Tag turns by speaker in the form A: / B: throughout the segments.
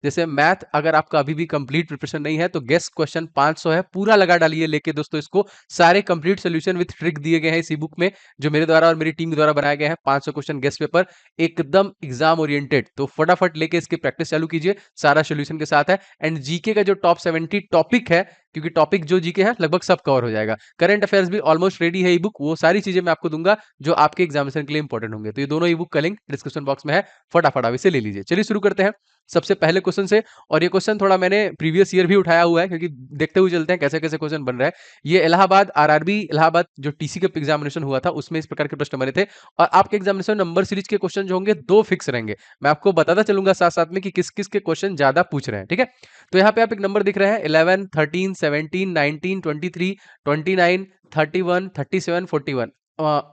A: जैसे मैथ अगर आपका अभी भी कंप्लीट प्रिपरेशन नहीं है तो गेस क्वेश्चन 500 है, पूरा लगा डालिए लेके दोस्तों इसको। सारे कंप्लीट सोल्यूशन विद ट्रिक दिए गए हैं इस ई बुक में, जो मेरे द्वारा और मेरी टीम के द्वारा बनाए गए हैं। 500 क्वेश्चन गेस्ट पेपर, एकदम एग्जाम ओरिएंटेड। तो फटाफट लेके इसकी प्रैक्टिस चालू कीजिए, सारा सोल्यूशन के साथ है। एंड जीके का जो टॉप 70 टॉपिक है, क्योंकि टॉपिक जो जीके है लगभग सब कवर हो जाएगा। करंट अफेयर्स भी ऑलमोस्ट रेडी है ई बुक, वो सारी चीजें मैं आपको दूंगा जो आपके एग्जामिनेशन के लिए इंपॉर्टेंट होंगे। तो ये दोनों ई बुक का लिंक डिस्क्रिप्शन बॉक्स में है, फटाफट आप इसे ले लीजिए। चलिए शुरू करते हैं सबसे पहले क्वेश्चन से। और ये क्वेश्चन थोड़ा मैंने प्रीवियस ईयर भी उठाया हुआ है, क्योंकि देखते हुए चलते हैं कैसे कैसे क्वेश्चन बन रहा है। ये इलाहाबाद आरआरबी इलाहाबाद जो टीसी का एग्जामिनेशन हुआ था उसमें इस प्रकार के प्रश्न बने थे। और आपके एग्जामिनेशन नंबर सीरीज के क्वेश्चन जो होंगे दो फिक्स रहेंगे, मैं आपको बताता चलूंगा साथ साथ में कि किस किस के क्वेश्चन ज्यादा पूछ रहे हैं। ठीक है, तो यहाँ पे आप एक नंबर दिख रहे हैं 11, 13, 17, 19, 23, 29, 31, 37, 41।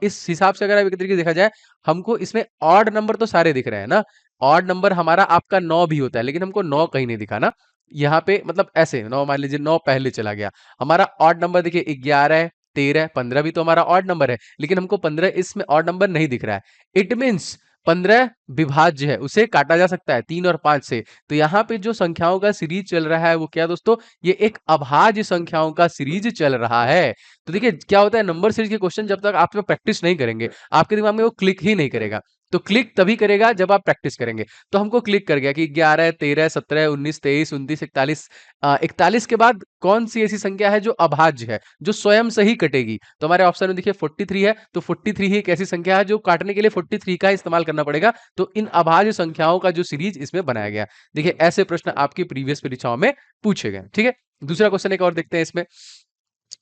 A: इस हिसाब से अगर आप एक तरीके से देखा जाए, हमको इसमें ऑड नंबर तो सारे दिख रहे हैं ना। ऑड नंबर हमारा आपका 9 भी होता है, लेकिन हमको 9 कहीं नहीं दिखा ना यहाँ पे। मतलब ऐसे 9, मान लीजिए 9 पहले चला गया। हमारा ऑड नंबर देखिए 11, 13, 15 भी तो हमारा ऑड नंबर है, लेकिन हमको 15 इसमें ऑड नंबर नहीं दिख रहा है। इट मीन्स 15 विभाज्य है, उसे काटा जा सकता है 3 और 5 से। तो यहाँ पे जो संख्याओं का सीरीज चल रहा है वो क्या दोस्तों, ये एक अभाज्य संख्याओं का सीरीज चल रहा है। तो देखिए क्या होता है, नंबर सीरीज के क्वेश्चन जब तक आप प्रैक्टिस नहीं करेंगे, आपके दिमाग में वो क्लिक ही नहीं करेगा। तो क्लिक तभी करेगा जब आप प्रैक्टिस करेंगे। तो हमको क्लिक कर गया कि 11, 13, 17, 19, 23, 29, 41, 41 के बाद कौन सी ऐसी संख्या है जो अभाज्य है, जो स्वयं से ही कटेगी। तो हमारे ऑप्शन में देखिए 43 है, तो 43 ही एक ऐसी संख्या है जो काटने के लिए 43 का इस्तेमाल करना पड़ेगा। तो इन अभाज्य संख्याओं का जो सीरीज इसमें बनाया गया। देखिए ऐसे प्रश्न आपकी प्रीवियस परीक्षाओं में पूछे गए। ठीक है, दूसरा क्वेश्चन एक और देखते हैं इसमें।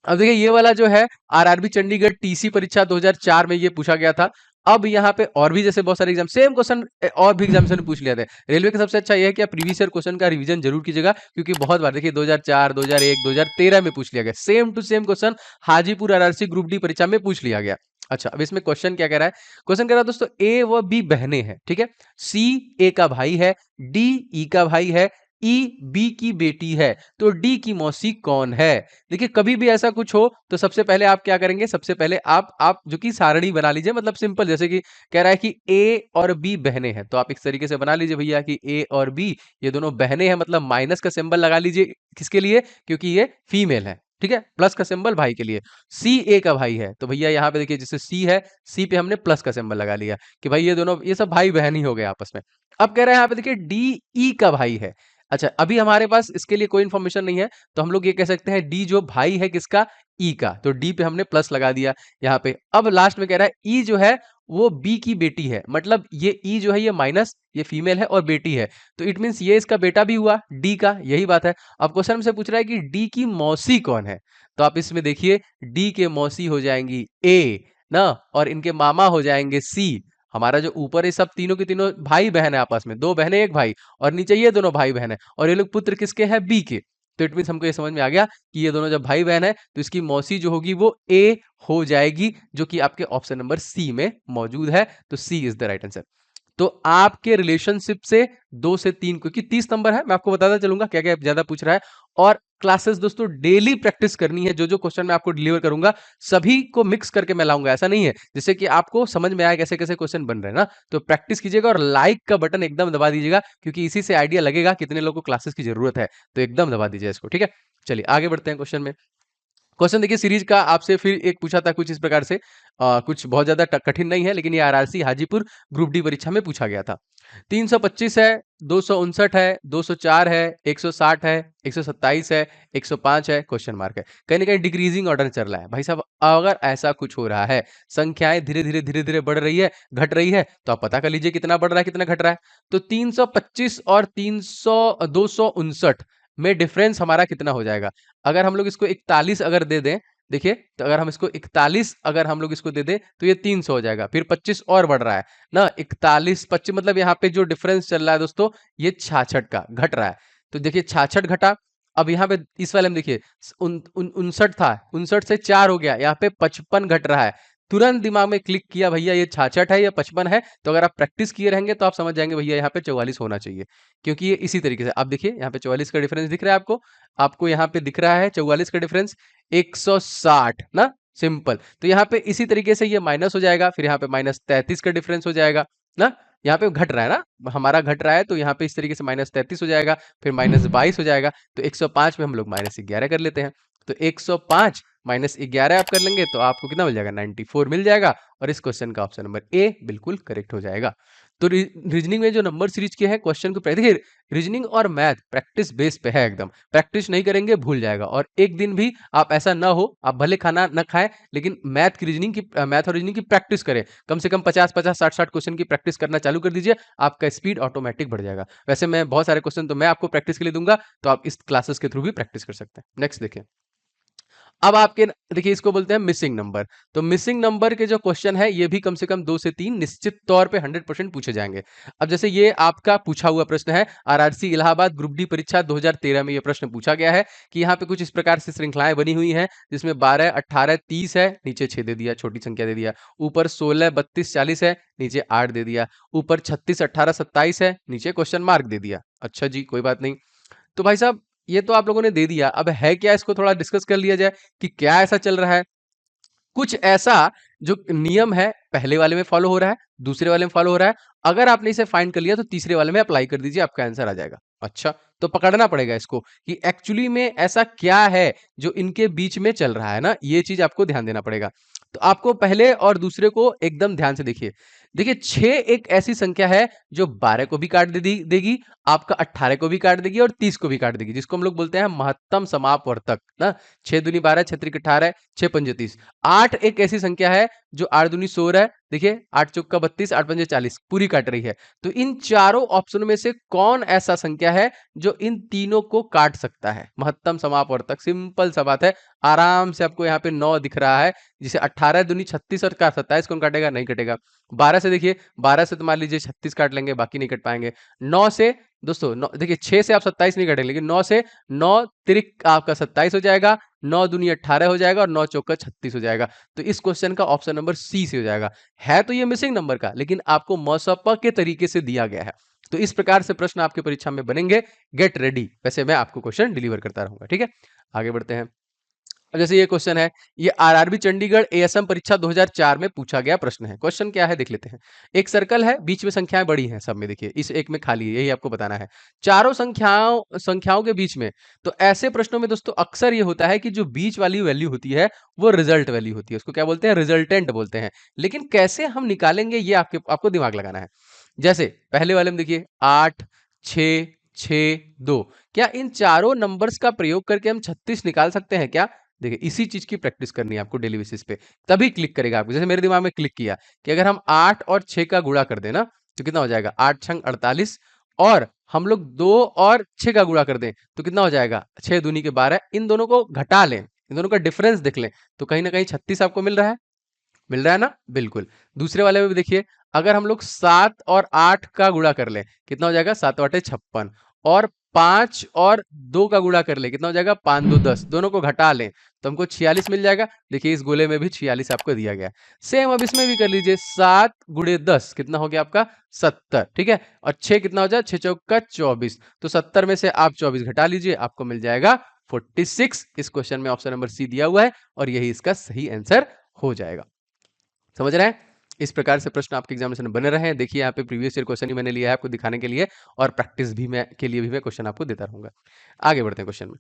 A: अब देखिए ये वाला जो है आरआरबी चंडीगढ़ टीसी परीक्षा 2004 में ये पूछा गया था। अब यहाँ पे और भी जैसे बहुत सारे एग्जाम सेम क्वेश्चन और भी एग्जामिनेशन पूछ लिया था। रेलवे का सबसे अच्छा ये है कि आप प्रीवियस ईयर क्वेश्चन का रिवीजन जरूर कीजिएगा, क्योंकि बहुत बार देखिए 2004, 2001, 2013 में पूछ लिया गया same to same question. Hajipur RRC group D परीक्षा में पूछ लिया गया। अच्छा, अब इसमें क्वेश्चन क्या कह रहा है, क्वेश्चन कह रहा है दोस्तों ए व बी बहनें हैं। ठीक है, सी ए का भाई है, डी ई का भाई है, ई बी की बेटी है, तो डी की मौसी कौन है। देखिए कभी भी ऐसा कुछ हो तो सबसे पहले आप क्या करेंगे, सबसे पहले आप जो कि सारणी बना लीजिए। मतलब सिंपल, जैसे कि कह रहा है कि ए और बी बहनें हैं, तो आप इस तरीके से बना लीजिए भैया कि ए और बी ये दोनों बहनें हैं। मतलब माइनस का सिंबल लगा लीजिए, किसके लिए, क्योंकि ये फीमेल है। ठीक है, प्लस का सिंबल भाई के लिए। सी ए का भाई है, तो भैया यहाँ पे देखिए जैसे सी है, सी पे हमने प्लस का सिंबल लगा लिया कि भाई ये दोनों ये सब भाई बहन ही हो गए आपस में। अब कह रहे हैं यहाँ पे देखिए डी ई का भाई है। अच्छा, अभी हमारे पास इसके लिए कोई इंफॉर्मेशन नहीं है, तो हम लोग ये कह सकते हैं डी जो भाई है किसका, ई का, तो डी पे हमने प्लस लगा दिया यहाँ पे। अब लास्ट में कह रहा है ई जो है वो बी की बेटी है। मतलब ये ई जो है ये माइनस, ये फीमेल है और बेटी है, तो इट मीन्स ये इसका बेटा भी हुआ डी का, यही बात है। अब क्वेश्चन हमसे पूछ रहा है कि डी की मौसी कौन है, तो आप इसमें देखिए डी के मौसी हो जाएंगी ए ना, और इनके मामा हो जाएंगे सी। हमारा जो ऊपर है सब तीनों के तीनों भाई बहन है आपस में, दो बहनें एक भाई, और नीचे ये दोनों भाई बहन है, और ये लोग पुत्र किसके हैं, बी के। तो इट मीन हमको ये समझ में आ गया कि ये दोनों जब भाई बहन है तो इसकी मौसी जो होगी वो ए हो जाएगी, जो कि आपके ऑप्शन नंबर सी में मौजूद है। तो सी इज द राइट आंसर। तो आपके रिलेशनशिप से 2 से 3, क्योंकि 30 नंबर है, मैं आपको बताता चलूंगा क्या क्या ज्यादा पूछ रहा है। और क्लासेस दोस्तों डेली प्रैक्टिस करनी है, जो जो क्वेश्चन मैं आपको डिलीवर करूंगा सभी को मिक्स करके मैं लाऊंगा। ऐसा नहीं है, जिससे कि आपको समझ में आए कैसे कैसे क्वेश्चन बन रहे हैं ना। तो प्रैक्टिस कीजिएगा और लाइक का बटन एकदम दबा दीजिएगा, क्योंकि इसी से आइडिया लगेगा कितने लोगों को क्लासेस की जरूरत है। तो एकदम दबा दीजिए इसको। ठीक है, चलिए आगे बढ़ते हैं क्वेश्चन में। क्वेश्चन देखिए सीरीज का आपसे फिर एक पूछा था कुछ इस प्रकार से, कुछ बहुत ज्यादा कठिन नहीं है, लेकिन ये आरआरसी हाजीपुर ग्रुप डी परीक्षा में पूछा गया था। 325 है, 259 है, 204 है, 160 है, 127 है, 105 है, क्वेश्चन मार्क है। कहीं ना कहीं डिक्रीजिंग ऑर्डर चल रहा है भाई साहब। अगर ऐसा कुछ हो रहा है, संख्याएं धीरे धीरे बढ़ रही है, घट रही है, तो आप पता कर लीजिए कितना बढ़ रहा है कितना घट रहा है। तो 325 और 259 में डिफरेंस हमारा कितना हो जाएगा। अगर हम लोग इसको 41 अगर दे दें, देखिए तो अगर हम इसको 41 अगर हम लोग इसको दे दें तो ये 300 हो जाएगा। फिर 25 और बढ़ रहा है ना, 41 25, मतलब यहाँ पे जो डिफरेंस चल रहा है दोस्तों ये 66 का घट रहा है। तो देखिए 66 घटा। अब यहाँ पे इस वाले में देखिए 59 था, 59 से 4 हो गया, यहाँ पे 55 घट रहा है। तुरंत दिमाग में क्लिक किया भैया ये 66 है या 55 है। तो अगर आप प्रैक्टिस किए रहेंगे तो आप समझ जाएंगे भैया यहाँ पे 44 होना चाहिए, क्योंकि ये इसी तरीके से आप देखिए यहाँ पे 44 का डिफरेंस दिख रहा है आपको, आपको यहाँ पे दिख रहा है 44 का डिफरेंस 160 ना, सिंपल। तो यहाँ पे इसी तरीके से ये माइनस हो जाएगा, फिर यहाँ पे -33 का डिफरेंस हो जाएगा ना। यहाँ पे घट रहा है ना, हमारा घट रहा है, तो यहाँ पे इस तरीके से -33 हो जाएगा, फिर -22 हो जाएगा, तो 105 में हम लोग -11 कर लेते हैं। तो 105 -11 आप कर लेंगे तो आपको कितना मिल जाएगा, 94 मिल जाएगा, और इस क्वेश्चन का ऑप्शन नंबर ए बिल्कुल करेक्ट हो जाएगा। तो रीजनिंग में जो नंबर सीरीज के हैं क्वेश्चन को देखिए, रीजनिंग और मैथ प्रैक्टिस बेस पे है एकदम, प्रैक्टिस नहीं करेंगे भूल जाएगा, और एक दिन भी आप ऐसा ना हो, आप भले खाना न खाएं लेकिन मैथ और रीजनिंग की प्रैक्टिस करें, कम से कम 50-50 60-60 क्वेश्चन की प्रैक्टिस करना चालू कर दीजिए, आपका स्पीड ऑटोमेटिक बढ़ जाएगा। वैसे मैं बहुत सारे क्वेश्चन तो मैं आपको प्रैक्टिस के लिए दूंगा, तो आप इस क्लासेस के थ्रू भी प्रैक्टिस कर सकते हैं। नेक्स्ट देखिए, अब आपके देखिए इसको बोलते हैं मिसिंग नंबर। तो मिसिंग नंबर के जो क्वेश्चन है ये भी कम से कम 2 से 3 निश्चित तौर पे 100% पूछे जाएंगे। अब जैसे ये आपका पूछा हुआ प्रश्न है, आरआरसी इलाहाबाद ग्रुप डी परीक्षा 2013 में ये प्रश्न पूछा गया है कि यहाँ पे कुछ इस प्रकार से श्रृंखलाएं बनी हुई हैं, जिसमें 12, 18, 30 है, नीचे 6 दे दिया, छोटी संख्या दे दिया, ऊपर 16, 32, 40 है, नीचे 8 दे दिया, ऊपर 36, 18, 27 है, नीचे क्वेश्चन मार्क दे दिया। अच्छा जी, कोई बात नहीं। तो भाई साहब ये तो आप लोगों ने दे दिया, अब है क्या, इसको थोड़ा डिस्कस कर लिया जाए कि क्या ऐसा चल रहा है। कुछ ऐसा जो नियम है पहले वाले में फॉलो हो रहा है, दूसरे वाले में फॉलो हो रहा है, अगर आपने इसे फाइंड कर लिया तो तीसरे वाले में अप्लाई कर दीजिए, आपका आंसर आ जाएगा। अच्छा, तो पकड़ना पड़ेगा इसको कि एक्चुअली में ऐसा क्या है जो इनके बीच में चल रहा है ना, ये चीज आपको ध्यान देना पड़ेगा। तो आपको पहले और दूसरे को एकदम ध्यान से देखिए। देखिए 6 एक ऐसी संख्या है जो 12 को भी काट देगी, आपका 18 को भी काट देगी और 30 को भी काट देगी, जिसको हम लोग बोलते हैं महत्तम समापवर्तक ना। 6 दूनी 12, 6 त्रिक 18, 6 पंजे 30। 8 एक ऐसी संख्या है जो 8 दूनी 16 है, देखिए 8 चौका 32, 8 पंजे 40, पूरी काट रही है। तो इन चारों ऑप्शनों में से कौन ऐसा संख्या है जो इन तीनों को काट सकता है, महत्तम समापवर्तक। सिंपल सा बात है, आराम से आपको यहाँ पे 9 दिख रहा है, जिसे 18 दूनी 36 और 27 कौन काटेगा, नहीं कटेगा। 12 से देखिए, 12 से तो मान लीजिए 36 काट लेंगे, बाकी नहीं कट पाएंगे। 9 से दोस्तों देखिए 6 से आप 27 नहीं काटेंगे, लेकिन 9 से 9 त्रिक आपका 27 हो जाएगा, 9 दूनी 18 हो जाएगा और 9 चौका 36 हो जाएगा। तो इस क्वेश्चन का ऑप्शन नंबर सी से हो जाएगा। है तो ये मिसिंग नंबर का, लेकिन आपको मौसपा के तरीके से दिया गया है। तो इस प्रकार से प्रश्न आपके परीक्षा में बनेंगे, गेट रेडी। वैसे मैं आपको क्वेश्चन डिलीवर करता रहूंगा, ठीक है। आगे बढ़ते हैं। अब जैसे ये क्वेश्चन है, ये आरआरबी चंडीगढ़ एएसएम परीक्षा 2004 में पूछा गया प्रश्न है। क्वेश्चन क्या है देख लेते हैं। एक सर्कल है, बीच में संख्याएं बड़ी हैं, सब में देखिए, इस एक में खाली है, यही आपको बताना है। चारों संख्याओं के बीच में, तो ऐसे प्रश्नों में दोस्तों अक्सर ये होता है कि जो बीच वाली वैल्यू होती है वो रिजल्ट वैल्यू होती है, उसको क्या बोलते हैं, रिजल्टेंट बोलते हैं। लेकिन कैसे हम निकालेंगे ये आपको दिमाग लगाना है। जैसे पहले वाले में देखिए 8, 6, 6, 2, क्या इन चारों नंबर्स का प्रयोग करके हम 36 निकाल सकते हैं क्या? देखिए इसी चीज की प्रैक्टिस करनी है आपको डेली बेसिस पे, तभी क्लिक करेगा आपको। जैसे मेरे दिमाग में क्लिक किया कि अगर हम 8 और 6 का गुणा कर दें ना, तो कितना हो जाएगा, 8 छंग 48, और हम लोग 2 और 6 का गुणा कर दें तो कितना हो जाएगा, 6 दूनी के 12। इन दोनों को घटा लें, इन दोनों का डिफरेंस देख लें, तो कहीं ना कहीं 36 आपको मिल रहा है, मिल रहा है ना, बिल्कुल। दूसरे वाले में भी देखिए, अगर हम लोग 7 और 8 का गुणा कर ले, कितना हो जाएगा, 7 8 56, और 5 और 2 का गुणा कर ले, कितना हो जाएगा, 5 2 10, दोनों को घटा लें तो हमको 46 मिल जाएगा। देखिए इस गोले में भी 46 आपको दिया गया। सेम अब इसमें भी कर लीजिए, 7 गुणे 10 कितना हो गया आपका, 70, ठीक है। और 6 कितना हो जाए, 6 चौका 24, तो 70 में से आप 24 घटा लीजिए, आपको मिल जाएगा 46। इस क्वेश्चन में ऑप्शन नंबर सी दिया हुआ है और यही इसका सही आंसर हो जाएगा। समझ रहे हैं। इस प्रकार से प्रश्न आपके एग्जामिनेशन में बने रहे हैं। देखिए यहाँ पे प्रीवियस ईयर क्वेश्चन ही मैंने लिया है आपको दिखाने के लिए, और प्रैक्टिस भी मैं के लिए भी मैं क्वेश्चन आपको देता रहूंगा। आगे बढ़ते हैं क्वेश्चन में।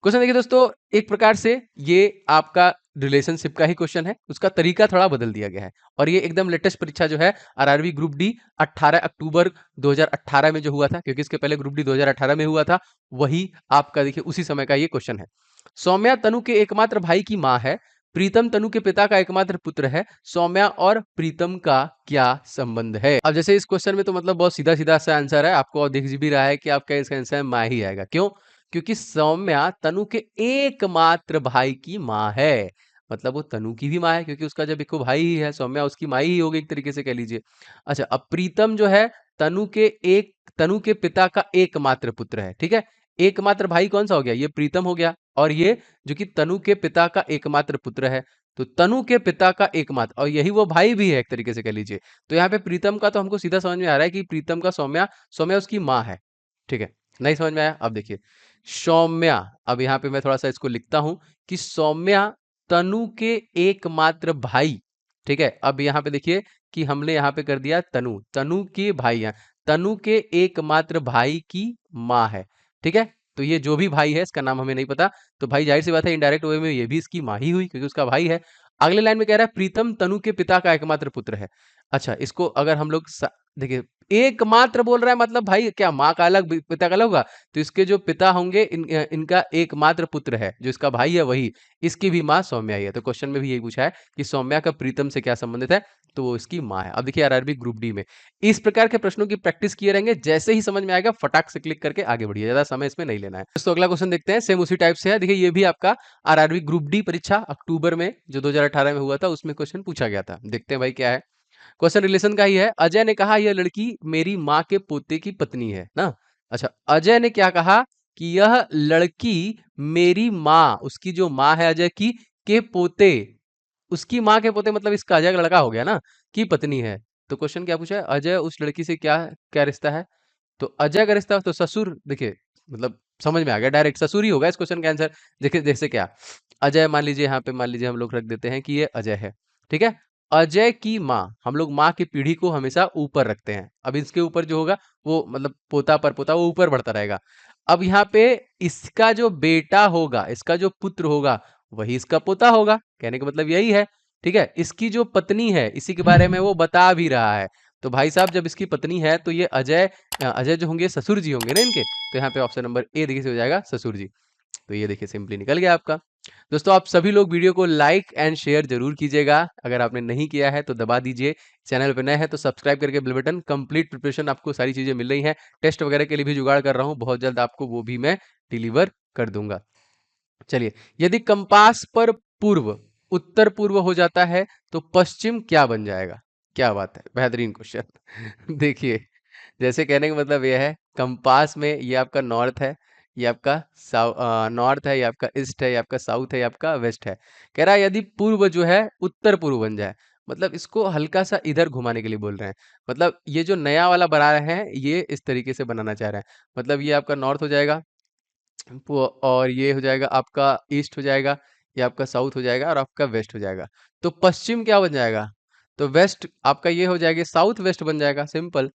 A: क्वेश्चन देखिए दोस्तों, एक प्रकार से ये आपका रिलेशनशिप का ही क्वेश्चन है, उसका तरीका थोड़ा बदल दिया गया है, और ये एकदम लेटेस्ट परीक्षा जो है आरआरबी ग्रुप डी 18 अक्टूबर 2018 में जो हुआ था, क्योंकि इसके पहले ग्रुप डी 2018 में हुआ था, वही आपका देखिए उसी समय का ये क्वेश्चन है। सौम्या तनु के एकमात्र भाई की माँ है, प्रीतम तनु के पिता का एकमात्र पुत्र है, सौम्या और प्रीतम का क्या संबंध है। अब जैसे इस क्वेश्चन में तो मतलब बहुत सीधा सीधा सा आंसर है, आपको दिख भी रहा है कि आपका इसका आंसर माँ ही आएगा। क्यों? क्योंकि सौम्या तनु के एकमात्र भाई की माँ है, मतलब वो तनु की भी माँ है, क्योंकि उसका जब एक भाई ही है, सौम्या उसकी माँ ही होगी एक तरीके से कह लीजिए। अच्छा, अब प्रीतम जो है तनु के पिता का एकमात्र पुत्र है, ठीक है। एकमात्र भाई कौन सा हो गया, ये प्रीतम हो गया, और ये जो कि तनु के पिता का एकमात्र पुत्र है, तो तनु के पिता का एकमात्र, और यही वो भाई भी है एक तरीके से कह लीजिए। तो यहाँ पे प्रीतम का तो हमको सीधा समझ में आ रहा है कि प्रीतम का सौम्या उसकी माँ है, ठीक है। नहीं समझ में आया? अब देखिए सौम्या, अब यहाँ पे मैं थोड़ा सा इसको लिखता हूं कि सौम्या तनु के एकमात्र भाई ठीक है, अब यहाँ पे देखिए कि हमने यहाँ पे कर दिया तनु, तनु के भाई हैं, तनु के एकमात्र भाई की माँ है। ठीक है, तो ये जो भी भाई है इसका नाम हमें नहीं पता, तो भाई जाहिर सी बात है इनडायरेक्ट वे में ये भी इसकी माँ ही हुई क्योंकि उसका भाई है। अगले लाइन में कह रहा है प्रीतम तनु के पिता का एकमात्र पुत्र है। अच्छा, इसको अगर हम लोग देखिए एकमात्र बोल रहा है, मतलब भाई क्या माँ का अलग पिता का अलग होगा, तो इसके जो पिता होंगे इनका एकमात्र पुत्र है, जो इसका भाई है वही, इसकी भी माँ सौम्या ही है। तो क्वेश्चन में भी यही पूछा है कि सौम्या का प्रीतम से क्या संबंधित है, तो वो इसकी माँ है। अब देखिए आरआरबी ग्रुप डी में इस प्रकार के प्रश्नों की प्रैक्टिस किए रहेंगे, जैसे ही समझ में आएगा फटाक से क्लिक करके आगे बढ़िए, ज्यादा समय इसमें नहीं लेना है। दोस्तों अगला क्वेश्चन देखते हैं, सेम उसी टाइप से है। देखिए ये भी आपका आरआरबी ग्रुप डी परीक्षा अक्टूबर में जो 2018 में हुआ था उसमें क्वेश्चन पूछा गया था। देखते हैं भाई क्या है क्वेश्चन, रिलेशन का ही है। अजय ने कहा यह लड़की मेरी माँ के पोते की पत्नी है ना। अच्छा, अजय ने क्या कहा कि यह लड़की मेरी माँ, उसकी जो माँ है अजय की, के पोते, उसकी माँ के पोते मतलब इसका अजय का लड़का हो गया ना, की पत्नी है। तो क्वेश्चन क्या पूछा है, अजय उस लड़की से क्या क्या रिश्ता है, तो अजय का रिश्ता तो ससुर, देखिए मतलब समझ में आ गया, डायरेक्ट ससुर ही होगा इस क्वेश्चन का आंसर। देखिए जैसे क्या, अजय मान लीजिए यहाँ पे, मान लीजिए हम लोग रख देते हैं कि ये अजय है। ठीक है, अजय की माँ, हम लोग माँ की पीढ़ी को हमेशा ऊपर रखते हैं, अब इसके ऊपर जो होगा वो मतलब पोता पर पोता वो ऊपर बढ़ता रहेगा। अब यहाँ पे इसका जो बेटा होगा, इसका जो पुत्र होगा वही इसका पोता होगा, कहने का मतलब यही है। ठीक है, इसकी जो पत्नी है इसी के बारे में वो बता भी रहा है। तो भाई साहब जब इसकी पत्नी है तो ये अजय, अजय जो होंगे ससुर जी होंगे ना इनके, तो यहाँ पे ऑप्शन नंबर ए देखिए से हो जाएगा ससुर जी। तो ये देखिए सिंपली निकल गया आपका। दोस्तों आप सभी लोग वीडियो को लाइक एंड शेयर जरूर कीजिएगा, अगर आपने नहीं किया है तो दबा दीजिए, चैनल पे नए हैं तो सब्सक्राइब करके बेल बटन। कंप्लीट प्रिपरेशन आपको सारी चीजें मिल रही हैं, टेस्ट वगैरह के लिए भी जुगाड़ कर रहा हूँ, बहुत जल्द आपको वो भी मैं डिलीवर कर दूंगा। चलिए, यदि कंपास पर पूर्व उत्तर पूर्व हो जाता है तो पश्चिम क्या बन जाएगा, क्या बात है, बेहतरीन क्वेश्चन। देखिए जैसे कहने का मतलब यह है, कंपास में ये आपका नॉर्थ है, ये आपका नॉर्थ है, ये आपका ईस्ट है, ये आपका साउथ है, ये आपका वेस्ट है। कह रहा है यदि पूर्व जो है उत्तर पूर्व बन जाए, मतलब इसको हल्का सा इधर घुमाने के लिए बोल रहे हैं। मतलब ये जो नया वाला बना रहे हैं ये इस तरीके से बनाना चाह रहे हैं, मतलब ये आपका नॉर्थ हो जाएगा, और ये हो जाएगा आपका ईस्ट हो जाएगा, ये आपका साउथ हो जाएगा और आपका वेस्ट हो जाएगा। तो पश्चिम क्या बन जाएगा, तो वेस्ट आपका ये हो जाएगा, साउथ वेस्ट बन जाएगा, सिंपल।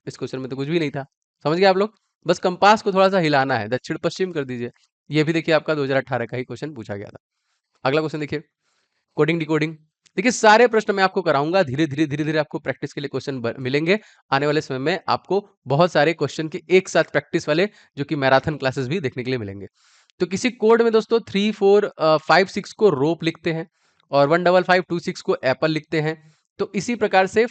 A: इस क्वेश्चन में तो कुछ भी नहीं था, समझ गए आप लोग, बस कंपास को थोड़ा सा हिलाना है, दक्षिण पश्चिम कर दीजिए। ये भी देखिए आपका 2018 का ही क्वेश्चन पूछा गया था। अगला क्वेश्चन देखिए, कोडिंग डिकोडिंग। देखिए सारे प्रश्न मैं आपको कराऊंगा, धीरे धीरे आपको प्रैक्टिस के लिए क्वेश्चन मिलेंगे आने वाले समय में, आपको बहुत सारे क्वेश्चन के एक साथ प्रैक्टिस वाले जो कि मैराथन क्लासेस भी देखने के लिए मिलेंगे। तो किसी कोड में दोस्तों 3 4 5 6 को रोप लिखते हैं और 1 5 5 2 6 को एप्पल लिखते हैं। तो इसी प्रकार से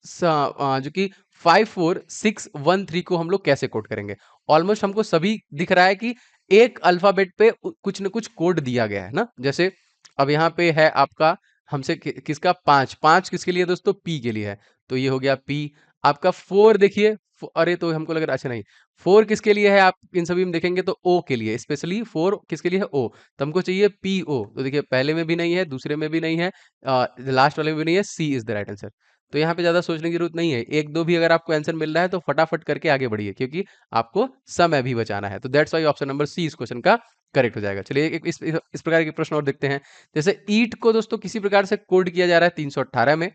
A: जो कि 5 4 6 1 3 को हम लोग कैसे कोड करेंगे। ऑलमोस्ट हमको सभी दिख रहा है कि एक अल्फाबेट पे कुछ न कुछ कोड दिया गया है ना। जैसे अब यहाँ पे है आपका हमसे किसका 5 किसके लिए दोस्तों, पी के लिए है, तो ये हो गया पी। आपका 4 देखिए, अरे तो हमको लग रहा अच्छा नहीं, 4 किसके लिए है, आप इन सभी में देखेंगे तो ओ के लिए, स्पेशली 4 किसके लिए है, ओ, तो हमको चाहिए पी ओ। तो देखिए पहले में भी नहीं है, दूसरे में भी नहीं है, लास्ट वाले में भी नहीं है, सी इज द राइट आंसर। तो यहाँ पे ज्यादा सोचने की जरूरत नहीं है, एक दो भी अगर आपको आंसर मिल रहा है तो फटाफट करके आगे बढ़िए, क्योंकि आपको समय भी बचाना है। तो that's why option number C इस क्वेश्चन का करेक्ट हो जाएगा। चलिए इस प्रकार के प्रश्न और देखते हैं। जैसे ईट को दोस्तों किसी प्रकार से कोड किया जा रहा है 318 में,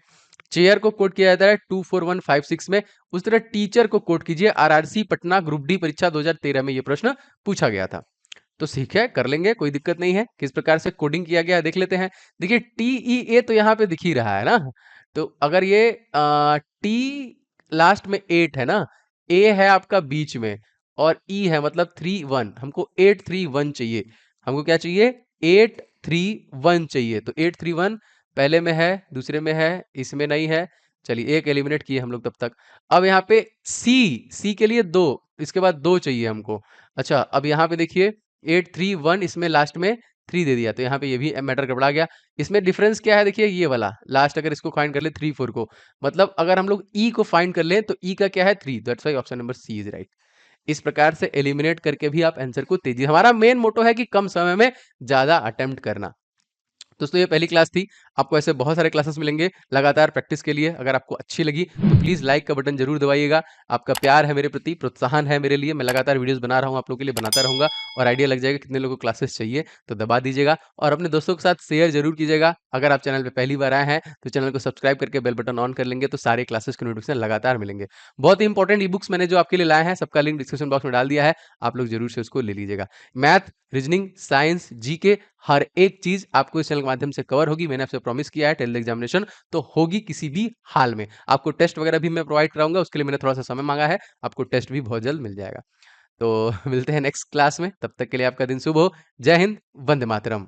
A: चेयर को कोड किया जाता है 24156 में, उस तरह टीचर को कोड कीजिए आरआरसी पटना ग्रुप डी परीक्षा 2013 में ये प्रश्न पूछा गया था। तो ठीक है, कर लेंगे, कोई दिक्कत नहीं है। किस प्रकार से कोडिंग किया गया है देख लेते हैं। देखिए टीईए तो यहाँ पे दिख ही रहा है ना, तो अगर ये टी लास्ट में 8 है ना, ए है आपका बीच में और ई है, मतलब 3 1, हमको 8 3 1 चाहिए। हमको क्या चाहिए, 8 3 1 चाहिए। तो 8 3 1 पहले में है, दूसरे में है, इसमें नहीं है। चलिए एक एलिमिनेट किए हम लोग तब तक। अब यहाँ पे सी के लिए 2, इसके बाद 2 चाहिए हमको। अच्छा अब यहाँ पे देखिए 8 3 1, इसमें लास्ट में 3 दे दिया, तो यहाँ पे ये भी मैटर गड़बड़ा गया। इसमें डिफरेंस क्या है, देखिए ये वाला लास्ट अगर इसको फाइंड कर ले 3 4 को, मतलब अगर हम लोग ई को फाइंड कर ले तो ई का क्या है 3, that's why option number C is right. इस प्रकार से एलिमिनेट करके भी आप आंसर को तेजी, हमारा मेन मोटो है कि कम समय में ज्यादा अटेम्प्ट करना। दोस्तों ये पहली क्लास थी। आपको ऐसे बहुत सारे क्लासेस मिलेंगे लगातार प्रैक्टिस के लिए। अगर आपको अच्छी लगी तो प्लीज़ लाइक का बटन ज़रूर दबाइएगा। आपका प्यार है मेरे प्रति, प्रोत्साहन है मेरे लिए। मैं लगातार वीडियोज़ बना रहा हूँ, आप लोगों के लिए बनाता रहूँगा और आइडिया लग जाएगा कितने लोगों को क्लासेस चाहिए, तो दबा दीजिएगा और अपने दोस्तों के साथ शेयर ज़रूर कीजिएगा। अगर आप चैनल पे पहली बार आए हैं, तो चैनल को सब्सक्राइब करके बेल बटन ऑन कर लेंगे, तो सारे क्लासेस के नोटिफ़िकेशन लगातार मिलेंगे। बहुत ही इंपॉर्टेंट ई-बुक्स मैंने जो आपके लिए लाए हैं, सबका लिंक डिस्क्रिप्शन बॉक्स में डाल दिया है। आप लोग ज़रूर से उसको ले लीजिएगा। मैथ, रीजनिंग, साइंस, जीके हर एक चीज़ आपको इस चैनल के माध्यम से कवर होगी। मैंने आपसे प्रॉमिस किया है टेल एग्जामिनेशन तो होगी किसी भी हाल में। आपको टेस्ट वगैरह भी मैं प्रोवाइड कराऊँगा, उसके लिए मैंने थोड़ा-सा समय माँगा है। आपको टेस्ट भी बहुत जल्द मिल जाएगा। तो मिलते हैं नेक्स्ट क्लास में, तब तक के लिए आपका दिन शुभ हो। जय हिंद, वंदे मातरम।